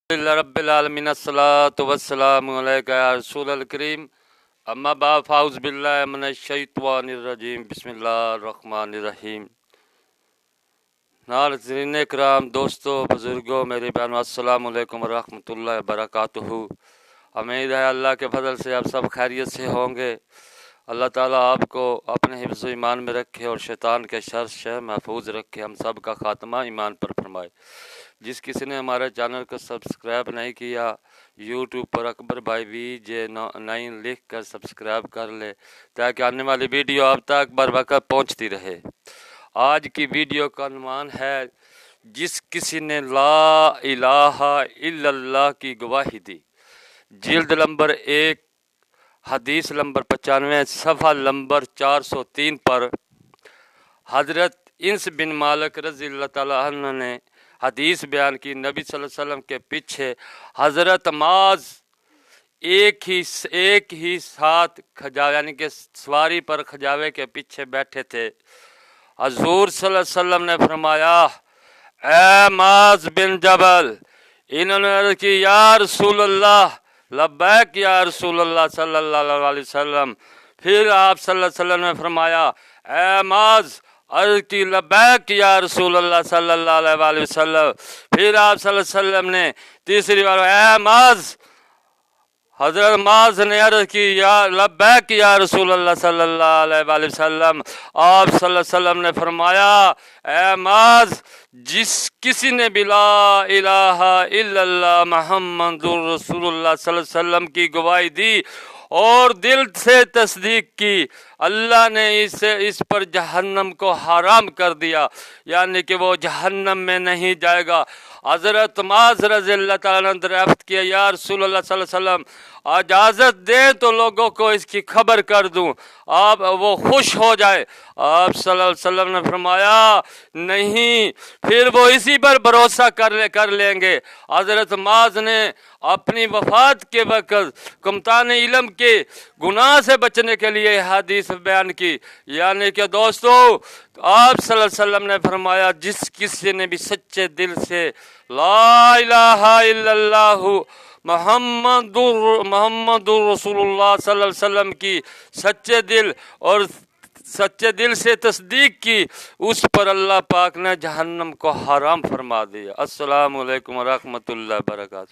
रब्बिल आलमीन अस्सलातु वस्सलामु अलैका या रसूलल करीम अम्मा बाद फाउज़ बिल्लाहि मिनश शैतानिर रजीम बिस्मिल्लाहिर रहमानिर रहीम। नाज़रीन इकराम, दोस्तों, बुजुर्गों, मेरे बहनों, अस्सलामु अलैकुम व रहमतुल्लाहि व बरकातुहू। उम्मीद है अल्लाह के फजल से आप सब खैरियत से होंगे। अल्लाह ताला आपको अपने हिफ्ज़ ईमान में रखे और शैतान के शर से महफूज रखे। हम सब का खात्मा ईमान पर फरमाए। जिस किसी ने हमारे चैनल को सब्सक्राइब नहीं किया, यूट्यूब पर अकबर भाई VJ9 लिख कर सब्सक्राइब कर ले ताकि आने वाली वीडियो आप तक बर वक्त पहुँचती रहे। आज की वीडियो का अनुमान है, जिस किसी ने ला इलाहा इल्लल्लाह की गवाही दी। जिल्द नंबर 1 हदीस नंबर 95 सफ़ा नंबर 403 पर हज़रत इन्स बिन मालिक रज़ी अल्लाह ताला अन्हु ने हदीस बयान की। नबी सल्लल्लाहु अलैहि वसल्लम के पीछे हज़रत माज एक ही साथ खजावे यानी कि सवारी पर खजावे के पीछे बैठे थे। हजूर सल्लल्लाहु अलैहि वसल्लम ने फरमाया, ए माज बिन जबल। इन्होंने अर्ज़ की, या रसूल अल्लाह, लब्बैक या रसूल अल्लाह सल्लल्लाहु अलैहि वसल्लम। फिर आप सल्लल्लाहु अलैहि वसल्लम ने फरमाया, ए माज। अर्ज़ की, लब्बैक या रसूल अल्लाह सल्लल्लाहु अलैहि वसल्लम। फिर आप सल्लल्लाहु अलैहि वसल्लम ने तीसरी बार, ए माज। हज़रत माज ने अर्ज़ की, या लब्बैक या रसूल अल्लाह सल्लल्लाहु अलैहि वसल्लम। आप सल्लल्लाहु अलैहि वसल्लम ने फरमाया, ए माज, जिस किसी ने भी ला इलाहा इल्लल्लाह मुहम्मदुर रसूलुल्लाह सल्लल्लाहु अलैहि वसल्लम की गवाही दी और दिल से तस्दीक की, अल्लाह ने इस पर जहन्नम को हराम कर दिया, यानी कि वो जहन्नम में नहीं जाएगा। हज़रत माज रज़ी अल्लाह ताला ने दरियाफ्त किया, या रसूल अल्लाह सल्लल्लाहु अलैहि वसल्लम, इजाज़त दें तो लोगों को इसकी खबर कर दूं, आप वो खुश हो जाए। आप सल्लल्लाहु अलैहि वसल्लम ने फरमाया, नहीं। फिर वो इसी पर भरोसा कर लेंगे। हज़रत माज ने अपनी वफ़ात के वक़्त कमतान इल्म के गुनाह से बचने के लिए हदीस बयान की। यानी कि दोस्तों, आप सल्लल्लाहु अलैहि वसल्लम ने फरमाया, जिस किसी ने भी सच्चे दिल से ला इलाहा इल्लल्लाहु मुहम्मदुर रसूलुल्लाह सल्लल्लाहु अलैहि वसल्लम की सच्चे दिल से तस्दीक की, उस पर अल्लाह पाक ने जहन्नम को हराम फरमा दिया। अस्सलामु अलैकुम व रहमतुल्लाहि व बरकातुहू।